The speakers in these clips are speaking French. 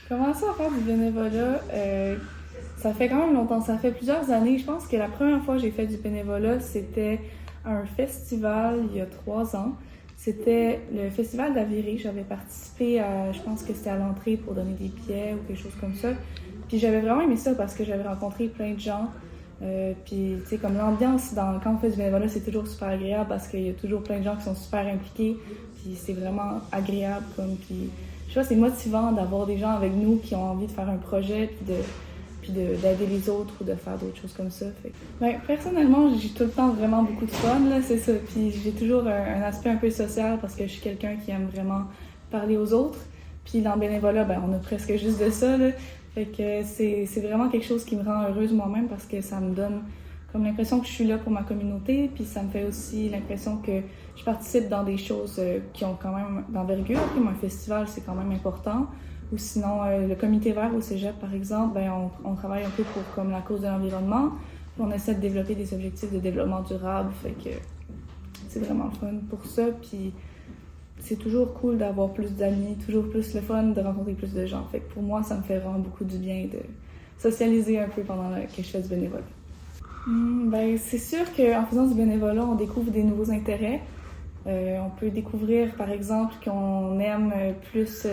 Commencé à faire du bénévolat, ça fait quand même longtemps, ça fait plusieurs années. Je pense que la première fois que j'ai fait du bénévolat, c'était à un festival il y a 3 ans. C'était le festival d'Aviré. J'avais participé à, je pense que c'était à l'entrée pour donner des billets ou quelque chose comme ça. Puis j'avais vraiment aimé ça parce que j'avais rencontré plein de gens. Puis tu sais, comme l'ambiance quand on fait du bénévolat, c'est toujours super agréable parce qu'il y a toujours plein de gens qui sont super impliqués. Puis c'est vraiment agréable puis je sais pas, c'est motivant d'avoir des gens avec nous qui ont envie de faire un projet d'aider les autres ou de faire d'autres choses comme ça. Personnellement, j'ai tout le temps vraiment beaucoup de fun, là, c'est ça. Puis j'ai toujours un aspect un peu social parce que je suis quelqu'un qui aime vraiment parler aux autres. Puis dans le bénévolat, on a presque juste de ça, là. Fait que c'est vraiment quelque chose qui me rend heureuse moi-même parce que ça me donne comme l'impression que je suis là pour ma communauté, puis ça me fait aussi l'impression que je participe dans des choses qui ont quand même d'envergure. Comme un festival, c'est quand même important. Ou sinon, le comité vert au cégep, par exemple, on travaille un peu pour comme la cause de l'environnement. Puis on essaie de développer des objectifs de développement durable. Fait que c'est vraiment fun pour ça. Puis c'est toujours cool d'avoir plus d'amis, toujours plus le fun de rencontrer plus de gens. Fait que pour moi, ça me fait vraiment beaucoup du bien de socialiser un peu pendant que je fais du bénévolat. C'est sûr qu'en faisant du bénévolat, on découvre des nouveaux intérêts. On peut découvrir, par exemple, qu'on aime plus,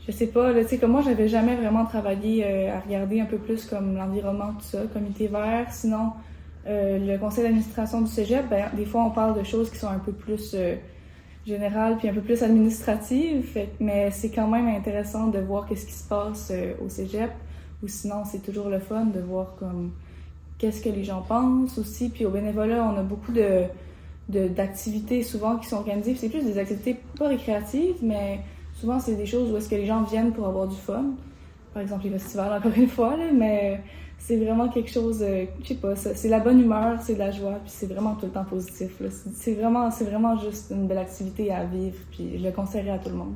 je sais pas, tu sais, comme moi, j'avais jamais vraiment travaillé à regarder un peu plus comme l'environnement, tout ça, comité vert. Sinon, le conseil d'administration du cégep, des fois, on parle de choses qui sont un peu plus générales puis un peu plus administratives. Mais c'est quand même intéressant de voir qu'est-ce qui se passe au cégep. Ou sinon, c'est toujours le fun de voir comme qu'est-ce que les gens pensent aussi. Puis au bénévolat, on a beaucoup d'activités souvent qui sont organisées. C'est plus des activités pas récréatives, mais souvent c'est des choses où est-ce que les gens viennent pour avoir du fun. Par exemple les festivals, encore une fois, là, mais c'est vraiment quelque chose, je sais pas, c'est la bonne humeur, c'est de la joie, puis c'est vraiment tout le temps positif, là. C'est vraiment juste une belle activité à vivre, puis je le conseillerais à tout le monde.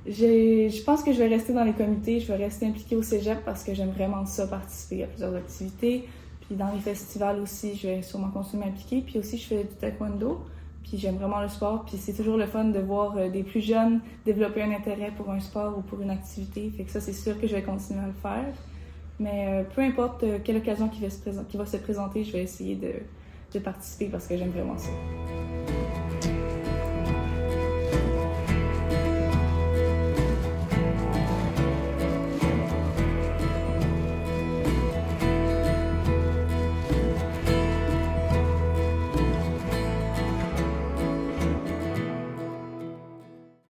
Je pense que je vais rester dans les comités, je vais rester impliquée au cégep parce que j'aime vraiment ça, participer à plusieurs activités. Puis dans les festivals aussi, je vais sûrement continuer à m'impliquer. Puis aussi, je fais du taekwondo. Puis j'aime vraiment le sport. Puis c'est toujours le fun de voir des plus jeunes développer un intérêt pour un sport ou pour une activité. Fait que ça, c'est sûr que je vais continuer à le faire. Mais peu importe quelle occasion qui va se présenter, je vais essayer de participer parce que j'aime vraiment ça.